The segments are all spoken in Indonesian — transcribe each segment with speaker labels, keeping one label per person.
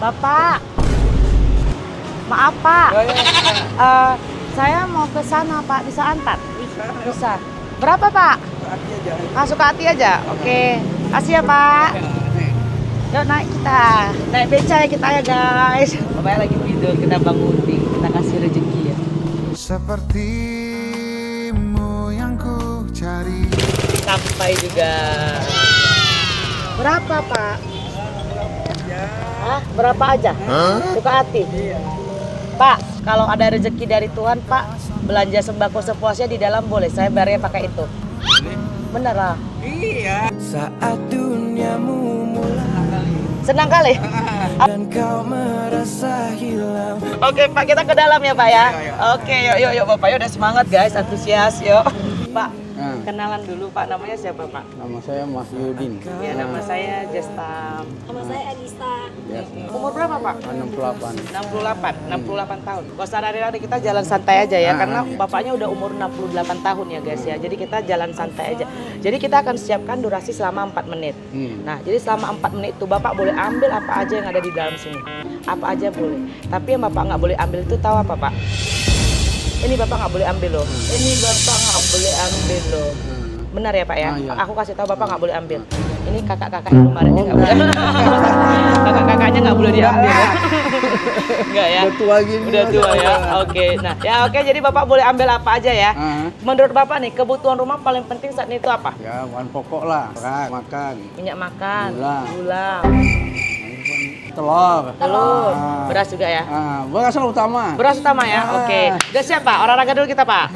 Speaker 1: Bapak, maaf Pak. Saya mau ke sana Pak, bisa antar? Bisa. Berapa Pak? Masuk ke hati aja. Oke. Kasih ya Pak. Yuk naik kita. Naik beca ya kita ya guys. Bapaknya lagi tidur, kita bangunin. Kita kasih rezeki ya.
Speaker 2: Sepertimu yang ku cari.
Speaker 1: Sampai juga. Berapa Pak? Hah? Berapa aja? Suka hati? Pak, kalau ada rezeki dari Tuhan Pak, belanja sembako sepuasnya di dalam boleh. Saya bayarnya pakai itu. Bener lah.
Speaker 2: Iya. Saat duniamu mulai
Speaker 1: Senang kali?
Speaker 2: dan kau merasa hilang.
Speaker 1: Oke Pak, kita ke dalam ya Pak ya. Oke, yuk Bapak, udah semangat guys, antusias, yuk. Pak, kenalan dulu Pak, namanya siapa Pak?
Speaker 3: Nama saya Mas Yudin.
Speaker 1: Ya, nama saya Jestam.
Speaker 4: Nama saya Elisa.
Speaker 3: Ya,
Speaker 1: Umur berapa Pak?
Speaker 3: 68.
Speaker 1: 68 tahun. Gak usah lari-lari, kita jalan santai aja ya, karena bapaknya udah umur 68 tahun ya guys ya. Jadi kita jalan santai aja. Jadi kita akan siapkan durasi selama 4 menit. Nah, jadi selama 4 menit itu Bapak boleh ambil apa aja yang ada di dalam sini. Apa aja boleh. Tapi yang Bapak nggak boleh ambil itu tahu apa Pak? Ini Bapak nggak boleh ambil loh. Ini Bapak nggak boleh ambil loh. Benar ya Pak ya?
Speaker 3: Iya.
Speaker 1: Aku kasih tahu Bapak nggak boleh ambil. Ini kakak-kakak yang kemarin nggak boleh. Kakak-kakaknya nggak boleh diambil. Enggak ya?
Speaker 3: Udah tua gini.
Speaker 1: Udah tua ya. Oke. Nah, ya oke. Jadi Bapak boleh ambil apa aja ya. Menurut Bapak nih, kebutuhan rumah paling penting saat ini itu apa?
Speaker 3: Ya, bahan pokok lah. Beras, makan.
Speaker 1: Minyak makan,
Speaker 3: Gula.
Speaker 1: telur,
Speaker 3: Telur.
Speaker 1: beras juga ya.
Speaker 3: Beras lah utama.
Speaker 1: Beras utama ya. Oke. Udah siap Pak? Olahraga dulu kita Pak.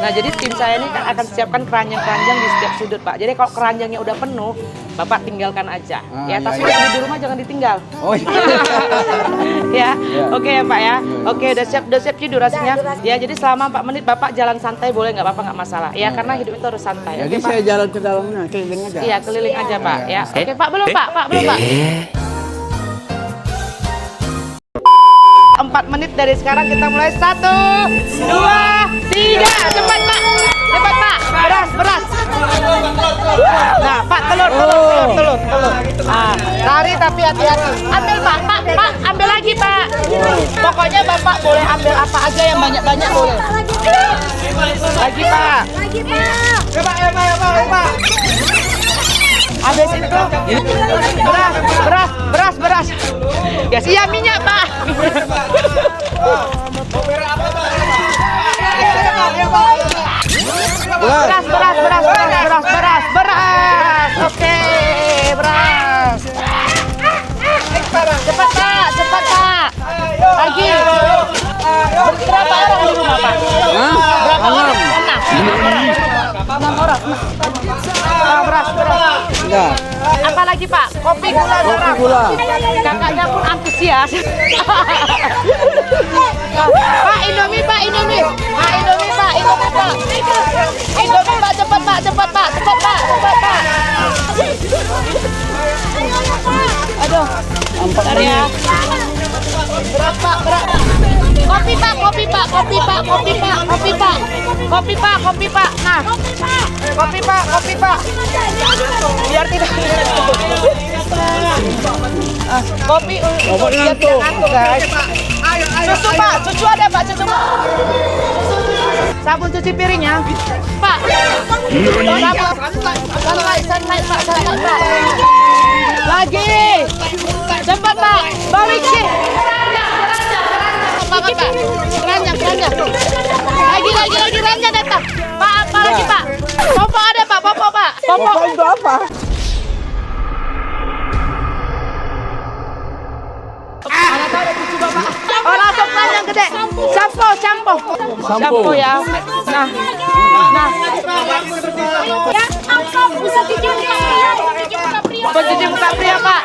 Speaker 1: Nah, jadi tim saya ini kan akan siapkan keranjang-keranjang di setiap sudut Pak. Jadi kalau keranjangnya udah penuh, Bapak tinggalkan aja. Ya, tapi di rumah jangan ditinggal.
Speaker 3: Oh iya.
Speaker 1: Ya, oke ya Pak ya. Oke, udah siap Ci durasinya. Ya, jadi selama 4 menit Bapak jalan santai boleh nggak Bapak nggak masalah. Ya, karena hidup itu harus santai.
Speaker 3: Jadi
Speaker 1: Oke, Pak?
Speaker 3: saya jalan ke dalamnya, keliling aja.
Speaker 1: Iya, keliling aja Pak. Ya, oke Pak, belum Pak, belum Pak. 4 menit dari sekarang kita mulai. 1, 2, 3. Cepat Pak. Cepat Pak. Beras. Nah, Pak, telur. Lari tapi hati-hati. Ambil Pak, ambil lagi Pak. Pokoknya Bapak boleh ambil apa aja yang banyak-banyak boleh. Lagi Pak. Pak. Habis itu beras. Ya siap minyak Pak. Beras. Oke, beras. Cepat Pak. Lagi. Berapa orang di rumah Pak? Berapa orang? 6 orang. Beras.
Speaker 3: Enggak.
Speaker 1: Apa lagi Pak? Kopi gula garam. Kakaknya pun antusias. Pak, Indomie Pak. Indomie Pak, cepat Pak. Aduh. Bentar ya. Berat Pak. Kopi Pak. Nah. Kopi Pak. Biar tidak kopi untuk biar tidak ngantuk guys. Susu Pak, susu ada Pak, susu. Sabun cuci piringnya Pak. Sunlight Pak. Lagi. Cepat Pak. Bawa isi. Keranjang. Lagi keranjang datang. Pak, apa lagi Pak? Popok ada Pak, popok Pak.
Speaker 3: Popok itu apa?
Speaker 1: Mana tahu ada cucu Bapak. Oh, langsung keranjang gede. Sampo ya. Nah.
Speaker 4: Ya, ampun, bisa cuci muka pria.
Speaker 1: Pencuci muka pria Pak.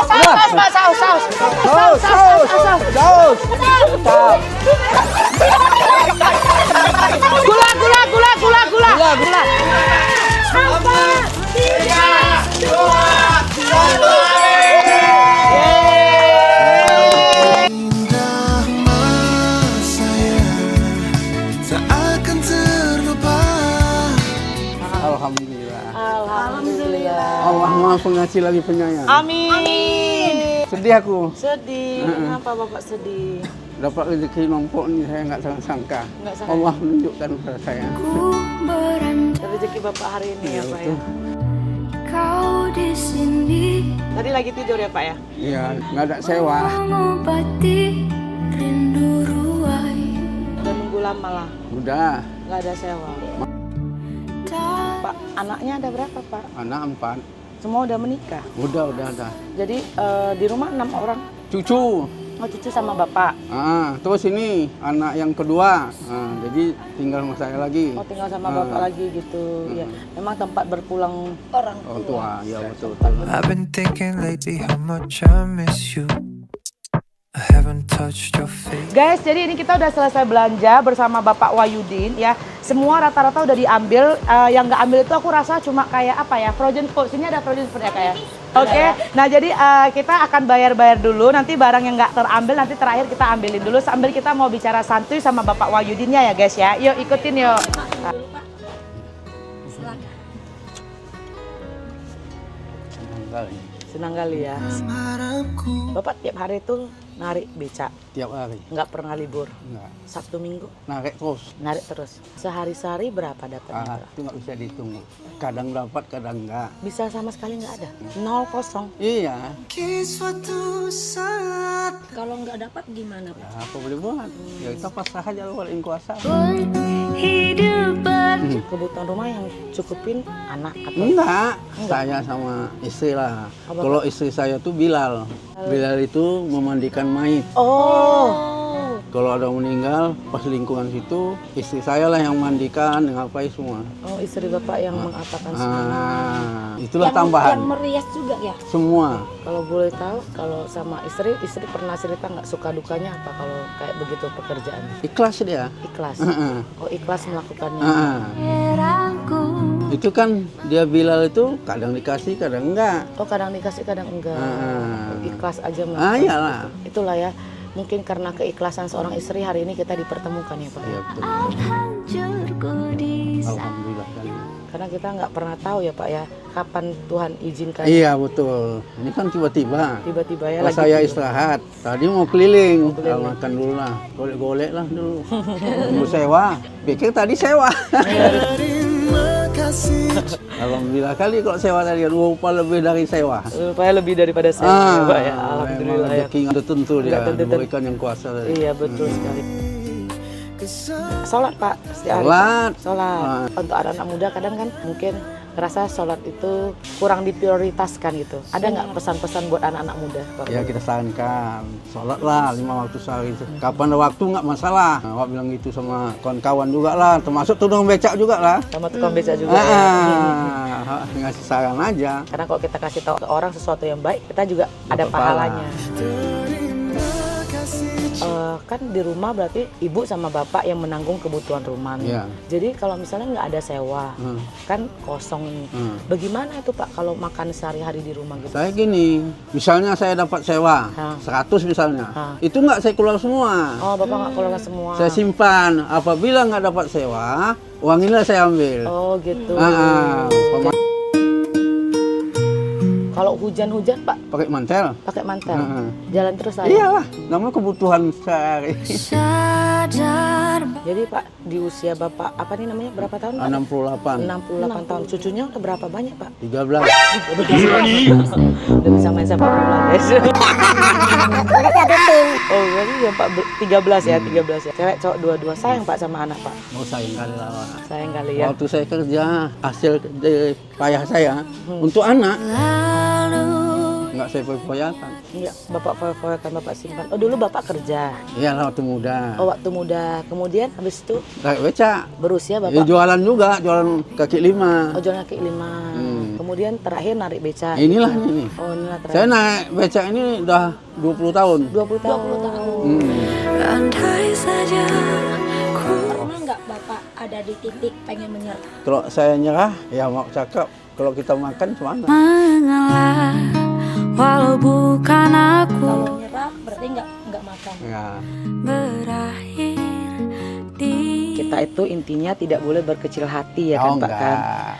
Speaker 1: Saus Pak, saus. Gula. 3, 2, 1.
Speaker 2: Indah masa yang seakan terlupa.
Speaker 3: Alhamdulillah.
Speaker 1: Alhamdulillah.
Speaker 3: Allah Maha Pengasih lagi penyayang.
Speaker 1: Amin.
Speaker 3: Sedih aku.
Speaker 1: Sedih. Kenapa Bapak sedih?
Speaker 3: Dapat rezeki nombok ini saya nggak sangka.
Speaker 1: Nggak sangka.
Speaker 3: Allah menunjukkan kepada saya.
Speaker 1: Rezeki Bapak hari ini ya Pak ya.
Speaker 3: betul.
Speaker 4: Kau di sini
Speaker 1: Tadi lagi tidur ya Pak ya?
Speaker 3: Iya, nggak ada sewa.
Speaker 4: mengobati rindu ruai.
Speaker 1: Udah nunggu lama lah,
Speaker 3: Udah,
Speaker 1: nggak ada sewa. Pak, anaknya ada berapa Pak?
Speaker 3: anak 4.
Speaker 1: Semua udah menikah.
Speaker 3: Udah ada.
Speaker 1: Jadi di rumah 6 orang.
Speaker 3: Cucu.
Speaker 1: Oh cucu sama Bapak.
Speaker 3: Terus ini anak yang kedua. Jadi tinggal sama saya lagi.
Speaker 1: Oh tinggal sama Bapak lagi gitu. Ya, memang tempat berpulang orang
Speaker 3: Oh, tua, ya betul.
Speaker 2: I've been thinking lately how much I miss you. I haven't touched your face.
Speaker 1: Guys, jadi ini kita udah selesai belanja bersama Bapak Wahyudin ya. Semua rata-rata udah diambil. Yang nggak ambil itu aku rasa cuma kayak apa ya, frozen food. Sini ada frozen food ya kayak. Oke. Nah jadi kita akan bayar dulu. Nanti barang yang nggak terambil nanti terakhir kita ambilin dulu. Sambil kita mau bicara santuy sama Bapak Wahyudinnya ya guys ya. Yuk ikutin yuk. Senang kali ya. Bapak tiap hari tuh narik beca,
Speaker 3: Tiap hari.
Speaker 1: nggak pernah libur.
Speaker 3: Enggak.
Speaker 1: Sabtu Minggu
Speaker 3: Narik terus.
Speaker 1: narik terus. Sehari-sehari berapa dapatnya? Pak?
Speaker 3: Itu nggak bisa dihitung. Kadang dapat, kadang enggak.
Speaker 1: Bisa sama sekali nggak ada. 0-0.
Speaker 3: Iya.
Speaker 2: Suatu saat
Speaker 4: Kalau nggak dapat gimana Pak?
Speaker 3: Ya, apa boleh buat? Ya kita pasrah aja lah paling kuasa.
Speaker 4: Hidup
Speaker 1: Kebutuhan rumah yang cukupin anak atau
Speaker 3: Enggak, saya sama istri lah.
Speaker 1: Apa,
Speaker 3: Kalau istri saya tuh Bilal. Bilal itu memandikan mayit.
Speaker 1: Oh.
Speaker 3: Kalau ada meninggal, pas lingkungan situ, istri saya lah yang mandikan, yang ngapain semua.
Speaker 1: Oh, istri Bapak yang mengapakan semua.
Speaker 3: Itulah tambahan.
Speaker 4: Yang merias juga ya.
Speaker 3: Semua.
Speaker 1: Kalau boleh tahu, kalau sama istri pernah cerita nggak suka dukanya apa kalau kayak begitu pekerjaan?
Speaker 3: Ikhlas dia.
Speaker 1: Ikhlas. Oh, ikhlas melakukannya.
Speaker 4: Herangku.
Speaker 3: Itu kan dia Bilal itu kadang dikasih, kadang enggak.
Speaker 1: Oh, kadang dikasih, kadang enggak. Ikhlas aja
Speaker 3: Iyalah.
Speaker 1: Itulah ya. Mungkin karena keikhlasan seorang istri hari ini kita dipertemukan ya Pak.
Speaker 3: Iya betul.
Speaker 4: Hancurku di
Speaker 3: Alhamdulillah kan.
Speaker 1: Karena kita nggak pernah tahu ya Pak ya, kapan Tuhan izinkan.
Speaker 3: Iya betul. Ini kan tiba-tiba.
Speaker 1: Tiba-tiba ya
Speaker 3: Pas
Speaker 1: lagi
Speaker 3: saya
Speaker 1: tidur.
Speaker 3: istirahat, tadi mau keliling, makan dulu lah, golek-golek lah dulu. Tunggu sewa, pikir tadi sewa.
Speaker 2: terima kasih.
Speaker 3: Alhamdulillah kali kalau sewa tadi 2 upah lebih dari sewa.
Speaker 1: Supaya lebih daripada saya ya Pak ya. Alhamdulillah ya.
Speaker 3: Rezeki nggak tentu dia,
Speaker 1: Nggak tentu.
Speaker 3: diberikan yang kuasa.
Speaker 1: Iya betul sekali. Sholat Pak, setiap hari.
Speaker 3: Sholat.
Speaker 1: Sholat. Untuk anak-anak muda kadang kan mungkin ngerasa sholat itu kurang diprioritaskan gitu. Ada nggak pesan-pesan buat anak-anak muda Pak?
Speaker 3: Ya kita sarankan, sholat lah 5 waktu sehari. Kapan ada waktu nggak masalah. Awak bilang gitu sama kawan-kawan juga lah, termasuk tukang becak juga lah.
Speaker 1: Sama tukang beca juga ya.
Speaker 3: Ngasih saran aja.
Speaker 1: Karena kalau kita kasih tahu ke orang sesuatu yang baik, kita juga ada
Speaker 3: Dapat pahala.
Speaker 1: pahalanya. Kan di rumah berarti ibu sama bapak yang menanggung kebutuhan rumah nih.
Speaker 3: Iya.
Speaker 1: Jadi kalau misalnya nggak ada sewa, kan kosong nih. Bagaimana itu Pak kalau makan sehari-hari di rumah gitu?
Speaker 3: Saya gini, misalnya saya dapat sewa 100 misalnya, itu nggak saya keluar semua.
Speaker 1: Oh bapak nggak keluar semua.
Speaker 3: Saya simpan. Apabila nggak dapat sewa, uang inilah saya ambil.
Speaker 1: Oh gitu.
Speaker 3: Pema-
Speaker 1: Kalau hujan-hujan Pak
Speaker 3: pakai mantel.
Speaker 1: pakai mantel,
Speaker 3: Heeh.
Speaker 1: jalan terus aja.
Speaker 3: Iyalah, namanya kebutuhan sehari.
Speaker 4: sadar
Speaker 1: Jadi Pak di usia bapak apa nih namanya berapa tahun Pak?
Speaker 3: 68,
Speaker 1: 68 tahun. Cucunya udah berapa banyak Pak?
Speaker 3: 13.
Speaker 1: Udah bisa main sepak bola guys. Oh berarti ya Pak 13 ya, 13 ya. Cewek cowok dua-dua sayang Pak sama anak Pak.
Speaker 3: Mau sayang kali lah. Pak.
Speaker 1: Sayang kali ya.
Speaker 3: Waktu saya kerja, hasil dari payah saya untuk anak, nggak saya perpoyakan.
Speaker 1: Iya, Bapak foya-foyakan Bapak simpan. Oh dulu Bapak kerja.
Speaker 3: Iyalah waktu muda.
Speaker 1: Oh waktu muda. Kemudian habis itu
Speaker 3: Kayak becak.
Speaker 1: berusia
Speaker 3: Ya,
Speaker 1: Bapak.
Speaker 3: jualan juga, jualan kaki 5.
Speaker 1: Oh jualan kaki 5. Kemudian terakhir narik beca.
Speaker 3: Inilah ini.
Speaker 1: Oh inilah terakhir.
Speaker 3: Saya naik becak ini udah 20 tahun.
Speaker 1: 20 tahun.
Speaker 2: Andai saja ku
Speaker 4: pernah nggak Bapak ada di titik pengen menyerah?
Speaker 3: Kalau saya nyerah, ya mau cakap. Kalau kita makan cemana?
Speaker 4: Mengalah walau bukan aku.
Speaker 5: Kalau nyerah berarti nggak makan.
Speaker 3: Ya.
Speaker 4: Berakhir di
Speaker 1: Kita kita itu intinya tidak boleh berkecil hati ya kan Pak kan.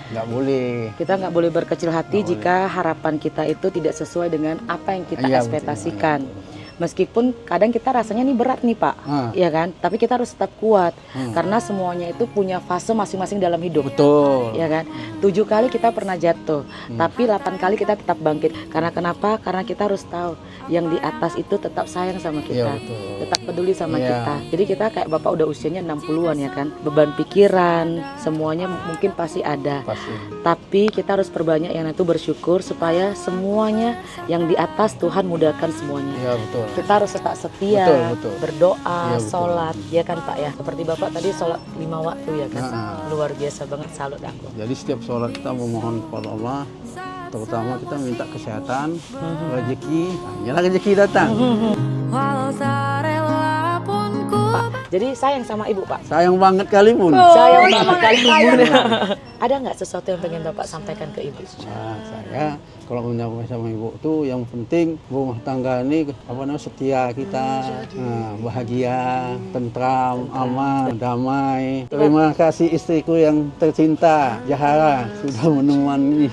Speaker 3: Enggak boleh.
Speaker 1: Kita nggak boleh berkecil hati jika harapan kita itu tidak sesuai dengan apa yang kita
Speaker 3: Iya,
Speaker 1: ekspektasikan. Meskipun kadang kita rasanya nih berat nih Pak, ya kan? Tapi kita harus tetap kuat karena semuanya itu punya fase masing-masing dalam hidup.
Speaker 3: Betul.
Speaker 1: Ya kan? 7 kali kita pernah jatuh, tapi 8 kali kita tetap bangkit. Karena kenapa? Karena kita harus tahu yang di atas itu tetap sayang sama kita,
Speaker 3: Iya, betul.
Speaker 1: tetap peduli sama
Speaker 3: Iya.
Speaker 1: kita. Jadi kita kayak Bapak udah usianya 60-an ya kan? Beban pikiran, semuanya mungkin pasti ada.
Speaker 3: Pasti.
Speaker 1: Tapi kita harus perbanyak yang itu bersyukur supaya semuanya yang di atas Tuhan mudahkan semuanya.
Speaker 3: Iya, betul.
Speaker 1: Kita harus tetap setia,
Speaker 3: Betul.
Speaker 1: berdoa,
Speaker 3: Iya, betul.
Speaker 1: sholat, ya kan Pak ya. Seperti Bapak tadi sholat 5 waktu ya kan.
Speaker 3: Nah.
Speaker 1: Luar biasa banget, salut aku.
Speaker 3: Jadi setiap sholat kita memohon kepada Allah, terutama kita minta kesehatan, rezeki, hanya rezeki datang.
Speaker 1: Pak, jadi sayang sama Ibu Pak.
Speaker 3: Sayang banget kali pun.
Speaker 1: Sayang banget kalian. Ada nggak sesuatu yang pengen Bapak sampaikan ke Ibu?
Speaker 3: Nah, saya kalau menyampaikan sama ibu tuh yang penting rumah tangga ini setia kita, bahagia, tentram, aman, damai. Terima kasih istriku yang tercinta, Jahara, sudah menemani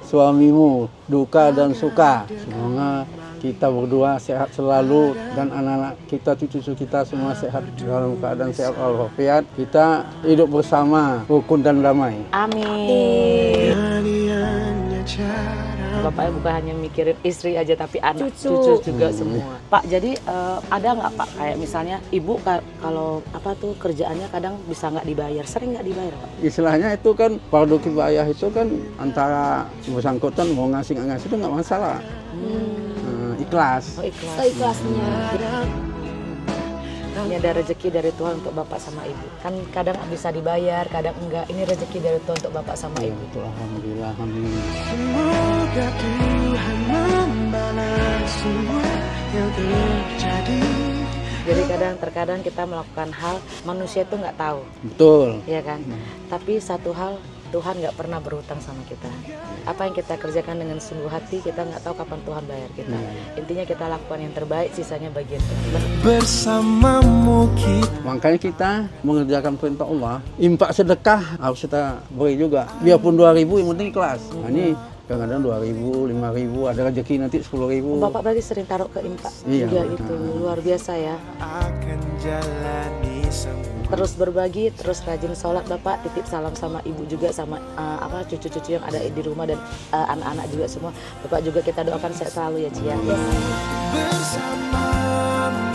Speaker 3: suamimu duka dan suka. Semoga kita berdua sehat selalu dan anak-anak kita, cucu-cucu kita semua sehat dalam keadaan sehat walafiat. Kita hidup bersama, rukun dan damai.
Speaker 1: Amin. Bapaknya bukan hanya mikirin istri aja tapi anak cucu juga semua. Pak, jadi ada nggak Pak kayak misalnya ibu kalau kerjaannya kadang bisa nggak dibayar, sering nggak dibayar Pak?
Speaker 3: Istilahnya itu kan fardu kifayah itu kan antara bersangkutan mau ngasih nggak ngasih itu nggak masalah. Ikhlas.
Speaker 1: Oh ikhlas.
Speaker 4: Seikhlasnya.
Speaker 1: Ini ada rezeki dari Tuhan untuk Bapak sama Ibu. Kan kadang bisa dibayar, kadang enggak. Ini rezeki dari Tuhan untuk Bapak sama
Speaker 3: Ya,
Speaker 1: Ibu.
Speaker 3: betul, alhamdulillah, alhamdulillah.
Speaker 5: Semoga Tuhan membalas semua yang terjadi.
Speaker 1: Jadi terkadang kita melakukan hal manusia itu nggak tahu,
Speaker 3: Betul.
Speaker 1: ya kan? Tapi satu hal Tuhan nggak pernah berhutang sama kita. Apa yang kita kerjakan dengan sungguh hati, kita nggak tahu kapan Tuhan bayar kita. Intinya kita lakukan yang terbaik, sisanya bagian Tuhan.
Speaker 5: Bersamamu kita.
Speaker 3: Makanya kita mengerjakan perintah Allah, infak sedekah harus kita beri juga. Biarpun 2.000 yang penting ikhlas. Nah, ini kadang-kadang 2.000, 5.000, ada rezeki nanti 10.000.
Speaker 1: Bapak berarti sering taruh ke infak
Speaker 3: Iya.
Speaker 1: juga gitu, luar biasa ya.
Speaker 5: Akan jalani semua.
Speaker 1: Terus berbagi, terus rajin sholat Bapak, titip salam sama Ibu juga sama cucu-cucu yang ada di rumah dan anak-anak juga semua. Bapak juga kita doakan sehat selalu ya Cia.
Speaker 5: Bersamamu